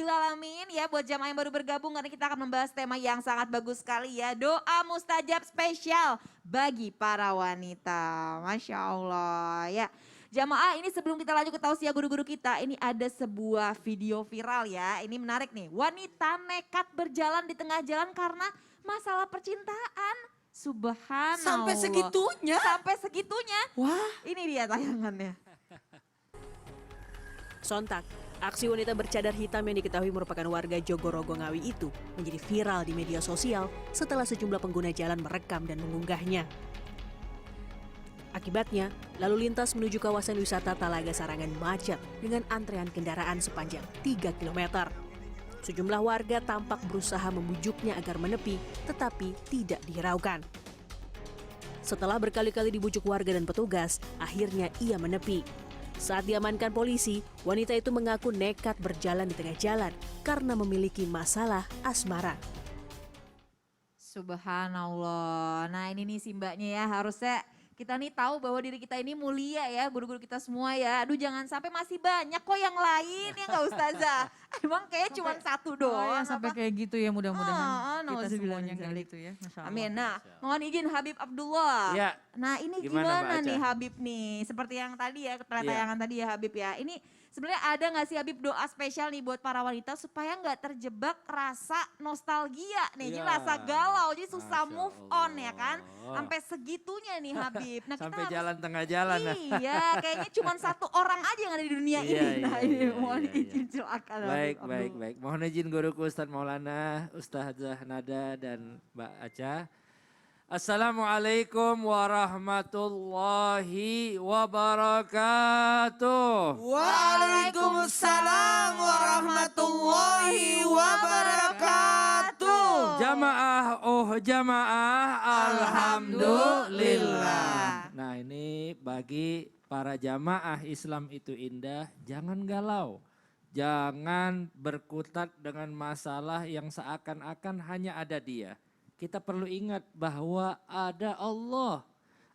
Rabbil Alamin ya buat jamaah yang baru bergabung karena kita akan membahas tema yang sangat bagus sekali ya. Doa mustajab spesial bagi para wanita. Masya Allah ya. Jamaah ini sebelum kita lanjut ke tausiah guru-guru kita, ini ada sebuah video viral ya. Ini menarik nih, wanita nekat berjalan di tengah jalan karena masalah percintaan. Subhanallah. Sampai segitunya? Sampai segitunya. Wah. Ini dia tayangannya. Sontak, aksi wanita bercadar hitam yang diketahui merupakan warga Jogorogo Ngawi itu menjadi viral di media sosial setelah sejumlah pengguna jalan merekam dan mengunggahnya. Akibatnya, lalu lintas menuju kawasan wisata Talaga Sarangan macet dengan antrean kendaraan sepanjang 3 km. Sejumlah warga tampak berusaha membujuknya agar menepi, tetapi tidak dihiraukan. Setelah berkali-kali dibujuk warga dan petugas, akhirnya ia menepi. Saat diamankan polisi, wanita itu mengaku nekat berjalan di tengah jalan karena memiliki masalah asmara. Subhanallah. Nah ini nih si mbaknya ya, harusnya kita nih tahu bahwa diri kita ini mulia ya, guru-guru kita semua ya. Aduh jangan sampai masih banyak kok yang lain ya nggak Ustazah. Emang kayak cuma satu doang. Sampai kayak gitu ya mudah-mudahan kita semuanya kayak zalik. gitu ya. Masya Allah. Amin. Nah mohon izin Habib Abdullah. Ya. Nah ini gimana nih Habib nih, seperti yang tadi ya, tayangan tadi ya Habib ya. Ini sebenarnya ada nggak sih Habib doa spesial nih buat para wanita supaya nggak terjebak rasa nostalgia nih, jadi rasa galau, jadi susah move on ya kan. Sampai segitunya nih Habib. Nah, sampai kita jalan tengah jalan. Iya, kayaknya cuma satu orang aja yang ada di dunia ini. Nah ini mohon izin silakan. Baik. Mohon izin guruku Ustadz Maulana, Ustazah Nada dan Mbak Aca. Assalamualaikum warahmatullahi wabarakatuh. Waalaikumsalam warahmatullahi wabarakatuh. Jamaah, alhamdulillah. Nah ini bagi para jamaah Islam itu indah, jangan galau. Jangan berkutat dengan masalah yang seakan-akan hanya ada dia. Kita perlu ingat bahwa ada Allah.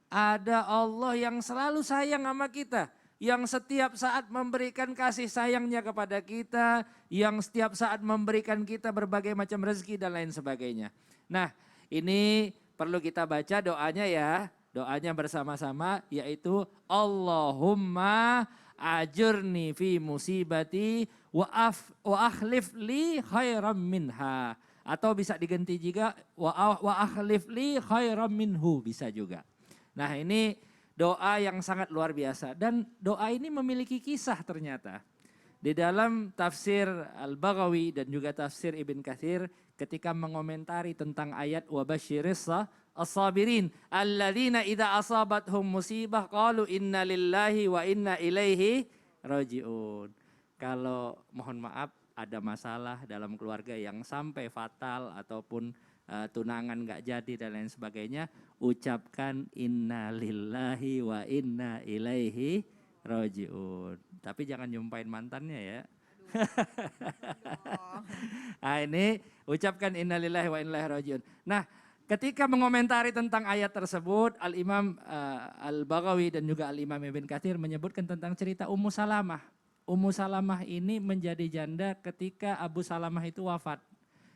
Ada Allah yang selalu sayang sama kita. Yang setiap saat memberikan kasih sayangnya kepada kita. Yang setiap saat memberikan kita berbagai macam rezeki dan lain sebagainya. Nah ini perlu kita baca doanya ya. Doanya bersama-sama yaitu Allahumma ajurni fi musibati wa akhlif li khairam minha. Atau bisa diganti juga wa akhlif li khairam minhu, bisa juga. Nah ini doa yang sangat luar biasa dan doa ini memiliki kisah ternyata. Di dalam tafsir Al-Baghawi dan juga tafsir Ibn Katsir ketika mengomentari tentang ayat wa basyiris as-sabirin alladzina idza asabathum musibah qalu inna lillahi wa inna ilaihi rajiun. Kalau mohon maaf ada masalah dalam keluarga yang sampai fatal ataupun tunangan nggak jadi dan lain sebagainya, ucapkan inna lillahi wa inna ilaihi rajiun. Tapi jangan nyumpain mantannya ya. Nah ini ucapkan inna lillahi wa inna ilaihi rajiun. Nah ketika mengomentari tentang ayat tersebut, Al-Imam Al-Baghawi dan juga Al-Imam Ibn Katsir menyebutkan tentang cerita Ummu Salamah. Ummu Salamah ini menjadi janda ketika Abu Salamah itu wafat.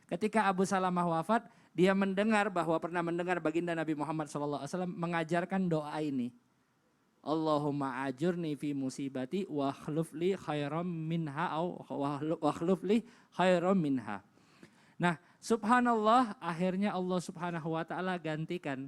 Ketika Abu Salamah wafat, dia mendengar bahwa pernah mendengar baginda Nabi Muhammad SAW mengajarkan doa ini. Allahumma ajurni fi musibati wa akhlif li khairam minha wa akhlif li khairam minha. Nah, subhanallah akhirnya Allah Subhanahu wa taala gantikan.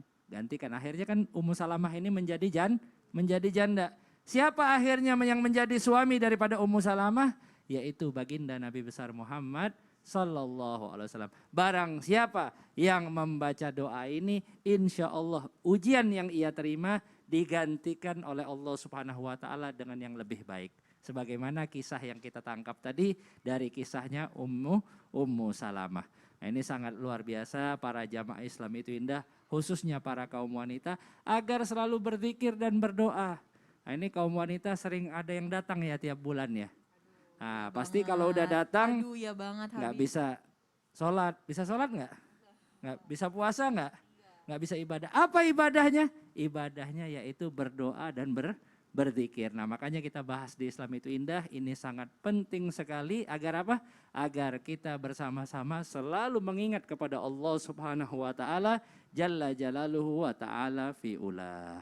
Akhirnya kan Ummu Salamah ini menjadi janda. Siapa akhirnya yang menjadi suami daripada Ummu Salamah? Yaitu baginda Nabi besar Muhammad sallallahu alaihi wasallam. Barang siapa yang membaca doa ini, insya Allah ujian yang ia terima digantikan oleh Allah Subhanahu wa taala dengan yang lebih baik. Sebagaimana kisah yang kita tangkap tadi dari kisahnya Ummu Salamah. Nah, ini sangat luar biasa, para jamaah Islam itu indah, khususnya para kaum wanita agar selalu berzikir dan berdoa. Nah, ini kaum wanita sering ada yang datang ya tiap bulan ya. Nah, pasti kalau udah datang nggak bisa sholat. Bisa sholat nggak? Nggak bisa puasa nggak? Nggak bisa ibadah. Apa ibadahnya? Ibadahnya yaitu berdoa dan berzikir. Nah, makanya kita bahas di Islam itu indah, ini sangat penting sekali agar apa? Agar kita bersama-sama selalu mengingat kepada Allah Subhanahu wa taala jalla jalaluhu wa ta'ala fi'ula.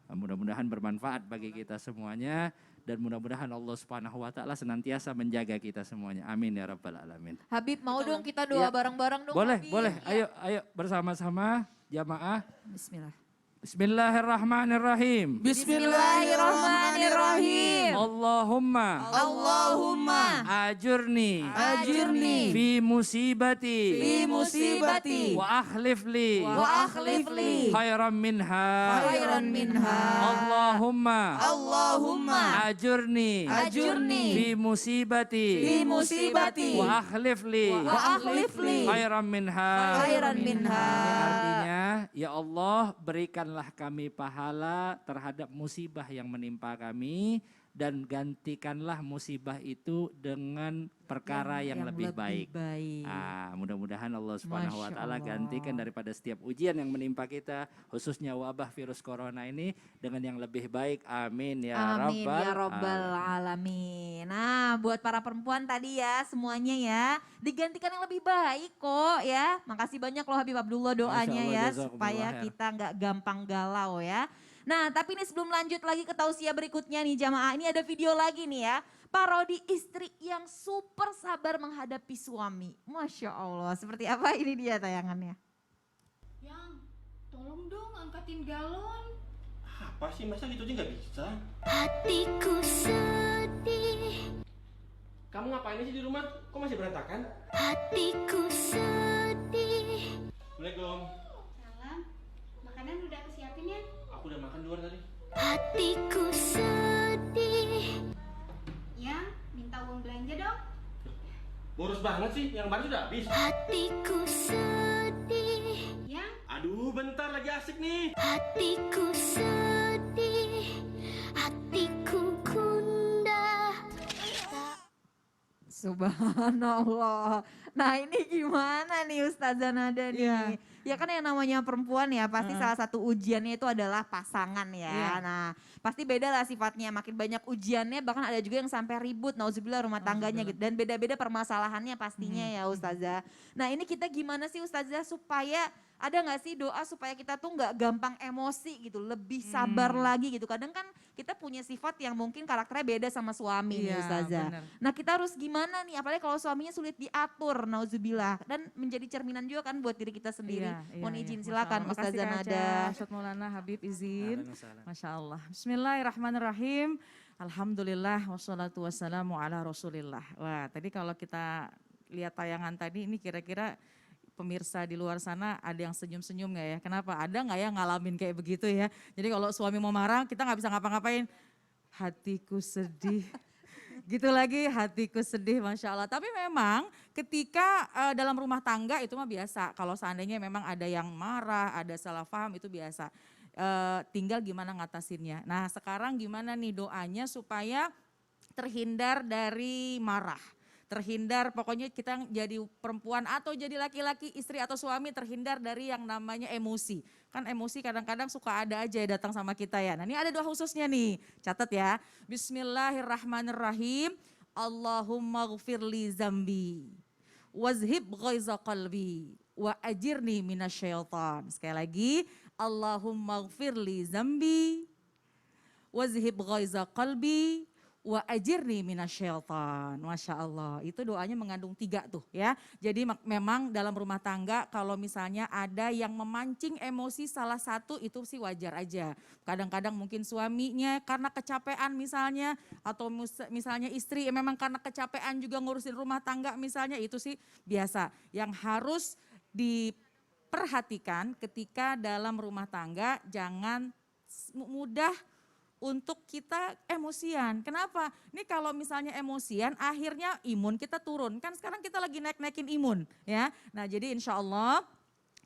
Mudah-mudahan bermanfaat bagi kita semuanya dan mudah-mudahan Allah Subhanahu wa taala senantiasa menjaga kita semuanya. Amin ya rabbal alamin. Habib mau dong kita doa Ya. bareng-bareng dong Boleh, Habib. boleh. Ya. Ayo bersama-sama jamaah. Bismillah. Bismillahirrahmanirrahim. Bismillahirrahmanirrahim. Allahumma Allahumma ajurni Ajurni fi musibati fi musibati wa akhlif li wa akhlif li khairan minha. khairan minha. Allahumma Allahumma ajurni Ajurni fi musibati fi musibati wa akhlif li wa akhlif li khairan minha. khairan minha. Artinya, ya Allah berikanlah kami pahala terhadap musibah yang menimpa kami dan gantikanlah musibah itu dengan perkara yang lebih baik. Ah, mudah-mudahan Allah Subhanahu wa Masya taala Allah. gantikan daripada setiap ujian yang menimpa kita, khususnya wabah virus corona ini dengan yang lebih baik. Amin ya Amin rabbal ya robbal alamin. Nah, buat para perempuan tadi ya semuanya ya digantikan yang lebih baik kok ya. Makasih banyak loh Habib Abdullah doanya Masya Allah, ya jazakumullah supaya khair. kita nggak gampang galau ya. Nah, tapi ini sebelum lanjut lagi ke tausiah berikutnya nih jamaah, ini ada video lagi nih ya. Parodi istri yang super sabar menghadapi suami. Masya Allah, seperti apa ini dia tayangannya. Yang, tolong dong angkatin galon. Apa sih, masa gitu aja nggak bisa? Hatiku sedih, Kamu ngapain sih di rumah? Kok masih berantakan? hatiku sedih. Assalamualaikum. Salam, makanan udah aku siapin ya. Aku udah makan di luar tadi. Hatiku sedih. Yang, minta uang belanja dong. Boros banget sih, yang baru sudah habis. Hatiku sedih. Yang, Aduh, bentar lagi asik nih. hatiku sedih. Hatiku gundah. Subhanallah. Nah ini gimana nih Ustazah Nada nih? Iya. Ya kan yang namanya perempuan ya pasti salah satu ujiannya itu adalah pasangan ya. Iya. Nah pasti beda lah sifatnya, makin banyak ujiannya bahkan ada juga yang sampai ribut, nauzubillah rumah tangganya gitu. Dan beda-beda permasalahannya pastinya ya Ustazah. Nah ini kita gimana sih Ustazah supaya ada nggak sih doa supaya kita tuh nggak gampang emosi gitu, lebih sabar lagi gitu. Kadang kan kita punya sifat yang mungkin karakternya beda sama suami nih Iya, Ustazah. bener. Nah kita harus gimana nih, apalagi kalau suaminya sulit diatur, nauzubillah. Dan menjadi cerminan juga kan buat diri kita sendiri. Mohon izin, silakan Masya Allah. Ustazah Makasih, Kak Nada. Aca. Ustadz Maulana Habib izin. Masya Allah. Bismillahirrahmanirrahim. Alhamdulillah wassalatu wassalamu ala rasulillah. Wah tadi kalau kita lihat tayangan tadi ini kira-kira pemirsa di luar sana ada yang senyum-senyum nggak ya? Kenapa? Ada nggak ya ngalamin kayak begitu ya? Jadi kalau suami mau marah kita nggak bisa ngapa-ngapain. Hatiku sedih. Gitu lagi hatiku sedih Masya Allah. Tapi memang ketika dalam rumah tangga itu mah biasa. Kalau seandainya memang ada yang marah, ada salah paham itu biasa. Tinggal gimana ngatasinnya. Nah sekarang gimana nih doanya supaya terhindar dari marah. Terhindar pokoknya kita jadi perempuan atau jadi laki-laki istri atau suami terhindar dari yang namanya emosi. Kan emosi kadang-kadang suka ada aja ya datang sama kita ya. Nah ini ada doa khususnya nih, catat ya. Bismillahirrahmanirrahim. Allahumma ghfirli zambi wazhib ghaiza qalbi wa ajirni minasyaitan. Sekali lagi, Allahumma ghfirli zambi wazhib ghaiza qalbi wa ajirni minasyaitan. Masya Allah, itu doanya mengandung 3 tuh ya. Jadi memang dalam rumah tangga kalau misalnya ada yang memancing emosi salah satu itu sih wajar aja. Kadang-kadang mungkin suaminya karena kecapean misalnya atau misalnya istri memang karena kecapean juga ngurusin rumah tangga misalnya itu sih biasa. Yang harus diperhatikan ketika dalam rumah tangga jangan mudah untuk kita emosian. Kenapa? Ini kalau misalnya emosian akhirnya imun kita turun. Kan sekarang kita lagi naik-naikin imun ya. Nah jadi insya Allah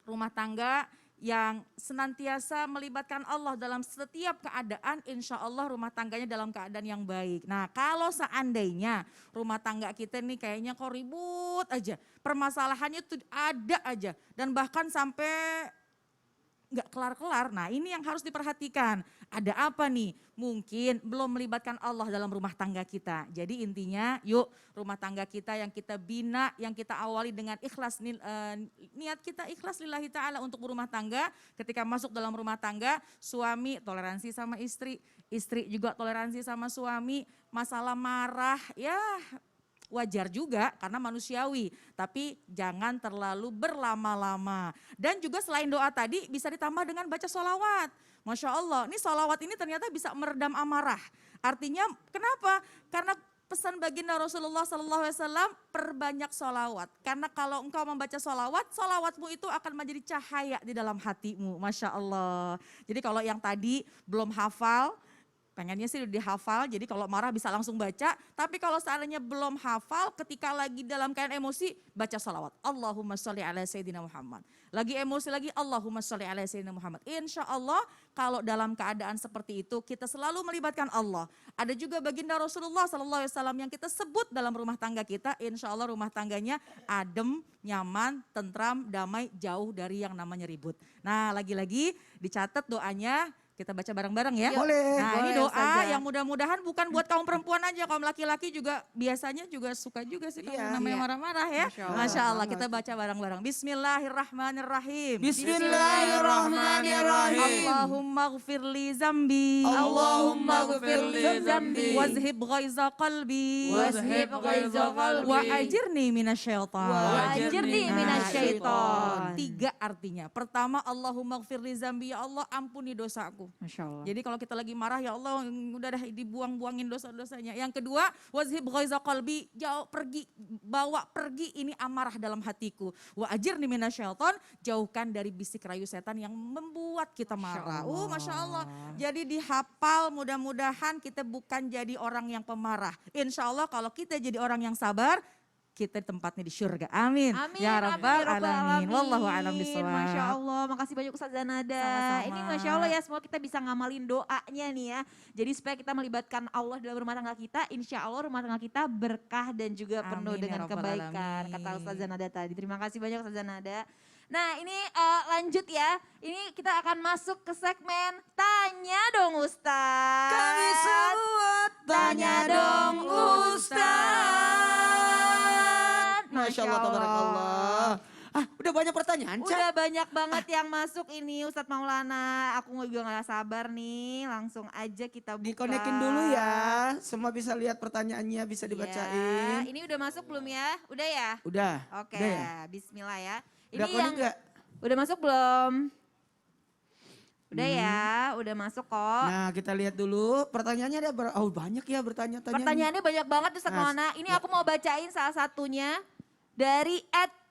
rumah tangga yang senantiasa melibatkan Allah dalam setiap keadaan, insya Allah rumah tangganya dalam keadaan yang baik. Nah kalau seandainya rumah tangga kita nih kayaknya kok ribut aja, permasalahannya tuh ada aja dan bahkan sampai nggak kelar-kelar. Nah ini yang harus diperhatikan. Ada apa nih? Mungkin belum melibatkan Allah dalam rumah tangga kita. Jadi intinya yuk rumah tangga kita yang kita bina, yang kita awali dengan ikhlas, niat kita ikhlas lillahi ta'ala untuk berumah tangga. Ketika masuk dalam rumah tangga, suami toleransi sama istri juga toleransi sama suami, masalah marah ya wajar juga karena manusiawi, tapi jangan terlalu berlama-lama. Dan juga selain doa tadi bisa ditambah dengan baca sholawat. Masya Allah, ini sholawat ini ternyata bisa meredam amarah. Artinya kenapa? Karena pesan baginda Rasulullah SAW perbanyak sholawat. Karena kalau engkau membaca sholawat, sholawatmu itu akan menjadi cahaya di dalam hatimu. Masya Allah. Jadi kalau yang tadi belum hafal, pengennya sih udah dihafal, jadi kalau marah bisa langsung baca. Tapi kalau seandainya belum hafal, ketika lagi dalam keadaan emosi, baca salawat. Allahumma sholli ala Sayyidina Muhammad. Lagi emosi lagi, Allahumma sholli ala Sayyidina Muhammad. Insya Allah kalau dalam keadaan seperti itu, kita selalu melibatkan Allah. Ada juga baginda Rasulullah SAW yang kita sebut dalam rumah tangga kita. Insya Allah rumah tangganya adem, nyaman, tentram, damai, jauh dari yang namanya ribut. Nah lagi-lagi dicatat doanya. Kita baca bareng-bareng ya. Boleh. Nah ini Boleh, doa Ustazah. yang mudah-mudahan bukan buat kaum perempuan aja. Kaum laki-laki juga biasanya juga suka juga sih kalau Iya, namanya iya. marah-marah ya. Masya Allah. Masya Allah kita baca bareng-bareng. Bismillahirrahmanirrahim. Bismillahirrahmanirrahim. Allahumma gfirli zambi. Allahumma gfirli zambi. Wazhib ghaiza qalbi. Wazhib ghaiza qalbi. Wa ajirni minasyaitan. Wa ajirni Nah, minasyaitan. 3 artinya. Pertama Allahumma gfirli zambi. Ya Allah ampuni dosaku. Masya Allah. Jadi kalau kita lagi marah ya Allah udah dah dibuang-buangin dosa-dosanya. Yang kedua wazhib ghaiza qalbi, jauh pergi, bawa pergi ini amarah dalam hatiku. Wa ajirni minasyaitan, jauhkan dari bisik rayu setan yang membuat kita marah. Masya Allah. Jadi dihafal, mudah-mudahan kita bukan jadi orang yang pemarah. Insya Allah kalau kita jadi orang yang sabar, kita tempatnya di surga. Amin. Amin, Ya Rabbal amin, alamin. Wallahu a'lam bishawab. Masya Allah, makasih banyak Ustazah Nada. Sama-sama. Ini Masya Allah ya, semua kita bisa ngamalin doanya nih ya. Jadi supaya kita melibatkan Allah dalam rumah tangga kita, insya Allah rumah tangga kita berkah dan juga penuh Amin, ya dengan Rabbal kebaikan. alamin. Kata Ustazah Nada tadi. Terima kasih banyak Ustazah Nada. Nah ini lanjut ya, ini kita akan masuk ke segmen Tanya Dong Ustaz. Kami semua tanya dong Ustaz. Masya Allah, tabarakallah. Udah banyak pertanyaan, Cak. Udah banyak banget yang masuk ini Ustadz Maulana. Aku juga gak sabar nih, langsung aja kita buka. Dikonekin dulu ya, semua bisa lihat pertanyaannya, bisa Ya, dibacain. ini udah masuk belum ya? Udah ya? Udah. Oke, Udah ya? bismillah ya. Udah Ini konek yang nggak? udah masuk belum? Udah ya, udah masuk kok. Nah kita lihat dulu pertanyaannya ada banyak ya bertanya-tanya. Pertanyaannya banyak banget Ustadz Nah, Maulana. Ini ya. aku mau bacain salah satunya dari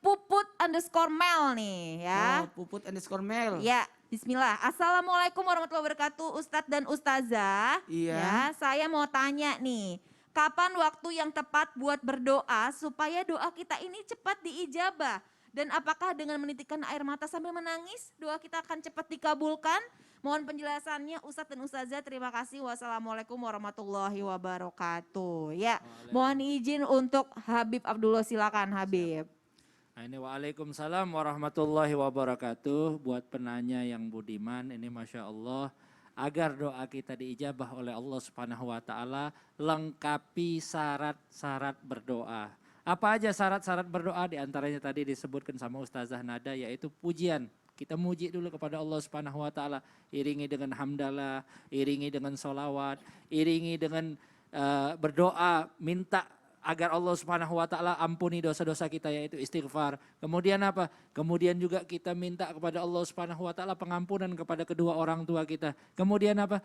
@puput_mel nih ya. Oh, Puput _mel. Ya, bismillah. Assalamualaikum warahmatullahi wabarakatuh Ustadz dan Ustazah. Iya. Ya, saya mau tanya nih. Kapan waktu yang tepat buat berdoa supaya doa kita ini cepat diijabah? Dan apakah dengan menitikkan air mata sambil menangis doa kita akan cepat dikabulkan? Mohon penjelasannya Ustadz dan Ustazah. Terima kasih. Wassalamualaikum warahmatullahi wabarakatuh. Ya, mohon izin untuk Habib Abdullah, silakan Habib. Nah, ini waalaikumsalam warahmatullahi wabarakatuh. Buat penanya yang budiman, ini Masya Allah. Agar doa kita diijabah oleh Allah Subhanahu wa Ta'ala, lengkapi syarat-syarat berdoa. Apa aja syarat-syarat berdoa? Di antaranya tadi disebutkan sama Ustazah Nada, yaitu pujian. Kita muji dulu kepada Allah Subhanahu wa Ta'ala, iringi dengan hamdalah, iringi dengan sholawat, iringi dengan berdoa, minta agar Allah Subhanahu wa Ta'ala ampuni dosa-dosa kita, yaitu istighfar. Kemudian apa? Kemudian juga kita minta kepada Allah Subhanahu wa Ta'ala pengampunan kepada kedua orang tua kita. Kemudian apa?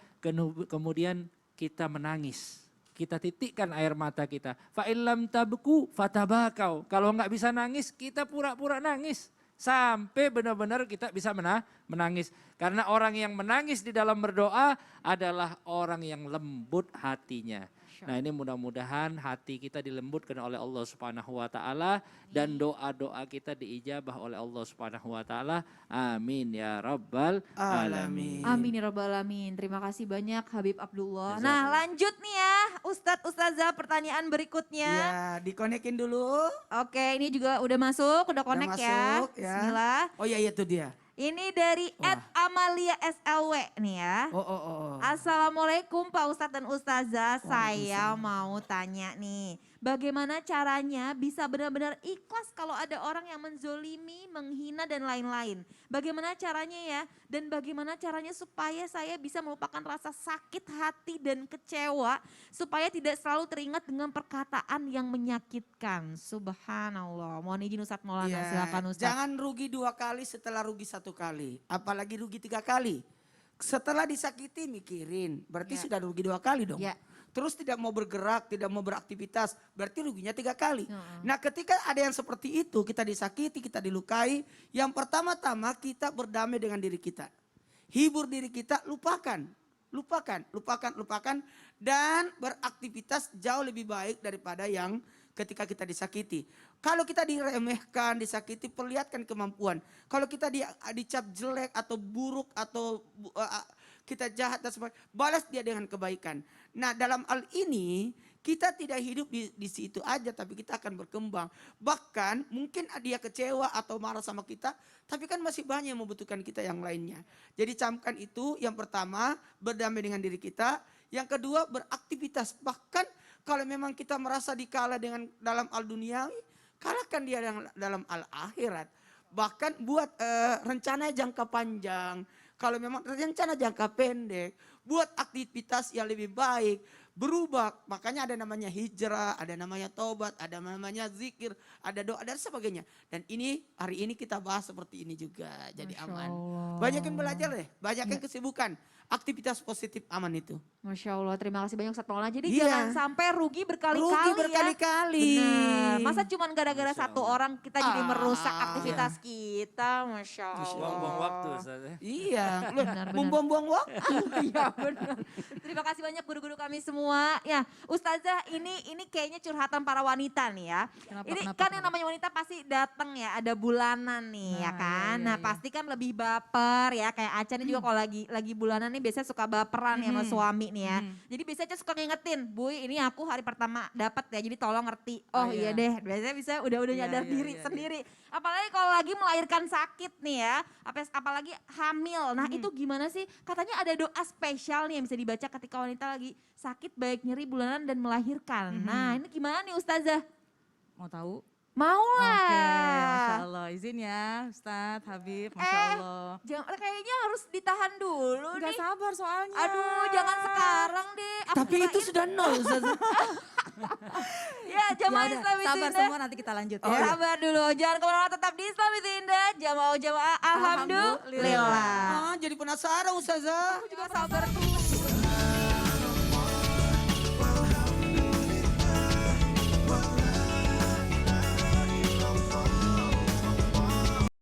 Kemudian kita menangis. Kita titikkan air mata kita. Fa illam tabku fatabakau. Kalau enggak bisa nangis, kita pura-pura nangis. Sampai benar-benar kita bisa menangis. Karena orang yang menangis di dalam berdoa adalah orang yang lembut hatinya. Nah ini mudah-mudahan hati kita dilembutkan oleh Allah Subhanahu wa Ta'ala. Dan doa-doa kita diijabah oleh Allah Subhanahu wa Ta'ala. Amin ya Rabbal alamin. Amin ya Rabbal alamin. Terima kasih banyak Habib Abdullah. Jazakallah. Nah lanjut nih ya Ustadz Ustazah, pertanyaan berikutnya. Ya dikonekin dulu. Oke, ini juga udah masuk, udah connect ya. masuk, ya. Bismillah. Oh iya itu dia. Ini dari @Amalia SLW nih ya. Oh. Assalamualaikum Pak Ustadz dan Ustazah, saya mau tanya nih. Bagaimana caranya bisa benar-benar ikhlas kalau ada orang yang menzolimi, menghina dan lain-lain. Bagaimana caranya ya? Dan bagaimana caranya supaya saya bisa melupakan rasa sakit hati dan kecewa. Supaya tidak selalu teringat dengan perkataan yang menyakitkan. Subhanallah. Mohon izin Ustadz Maulana, Ya, silakan Ustadz. jangan rugi 2 kali setelah rugi 1 kali. Apalagi rugi 3 kali. Setelah disakiti mikirin, berarti sudah rugi 2 kali dong. Ya. Terus tidak mau bergerak, tidak mau beraktivitas, berarti ruginya 3 kali. Nah ketika ada yang seperti itu, kita disakiti, kita dilukai. Yang pertama-tama kita berdamai dengan diri kita. Hibur diri kita, lupakan. Dan beraktivitas jauh lebih baik daripada yang ketika kita disakiti. Kalau kita diremehkan, disakiti, perlihatkan kemampuan. Kalau kita dicap jelek atau buruk atau kita jahat dan sebagainya, balas dia dengan kebaikan. Nah dalam hal ini kita tidak hidup di situ aja, tapi kita akan berkembang. Bahkan mungkin dia kecewa atau marah sama kita, tapi kan masih banyak yang membutuhkan kita yang lainnya. Jadi camkan itu, yang pertama berdamai dengan diri kita. Yang kedua beraktivitas. Bahkan kalau memang kita merasa dikalah dengan dalam hal duniawi, kalahkan dia dalam hal akhirat. Bahkan buat rencana jangka panjang. Kalau memang rencana jangka pendek, buat aktivitas yang lebih baik, berubah. Makanya ada namanya hijrah, ada namanya taubat, ada namanya zikir, ada doa dan sebagainya. Dan ini hari ini kita bahas seperti ini juga, jadi aman. Banyak yang belajar deh, banyak yang kesibukan. Aktivitas positif aman itu. Masya Allah, terima kasih banyak Ustadz Maulana. Jadi Iya. jangan sampai rugi berkali-kali Rugi ya. berkali-kali. Benar. Masa cuma gara-gara satu orang kita jadi merusak Ah. aktivitas kita, Masya Allah. Buang-buang waktu Ustaz ya. Iya, Benar. membuang-buang waktu. Iya benar. Terima kasih banyak guru-guru kami semua. Ya, Ustazah ini kayaknya curhatan para wanita nih ya. Ini kan yang namanya wanita pasti datang ya, ada bulanan nih ya kan. Nah, pasti kan lebih baper ya, kayak Aca nih juga kalau lagi bulanan nih biasanya suka baperan ya sama suami nih ya. Jadi biasanya Aca suka ngingetin, "Bu, ini aku hari pertama dapat ya, jadi tolong ngerti." Oh iya deh, biasanya bisa udah nyadar diri sendiri. Apalagi kalau lagi melahirkan sakit nih ya, apalagi hamil. Nah, itu gimana sih? Katanya ada doa spesial nih yang bisa dibaca ketika wanita lagi sakit baik nyeri bulanan dan melahirkan. Nah, ini gimana nih Ustazah? Mau tahu? Mau Oke, lah. Masya Allah. Izin ya Ustadz, Habib, Masya Allah. Kayaknya harus ditahan dulu Gak nih. sabar soalnya. Aduh, jangan sekarang deh. Aku Tapi itu kirain- sudah nol. Ustazah. Ya, jamaah Ya udah, Islam itu sabar indah. semua nanti kita lanjut ya. Sabar dulu, jangan kemana-mana, tetap di Islam itu indah. Jamaah alhamdulillah. Jadi penasaran Ustazah. Aku juga sabar tuh.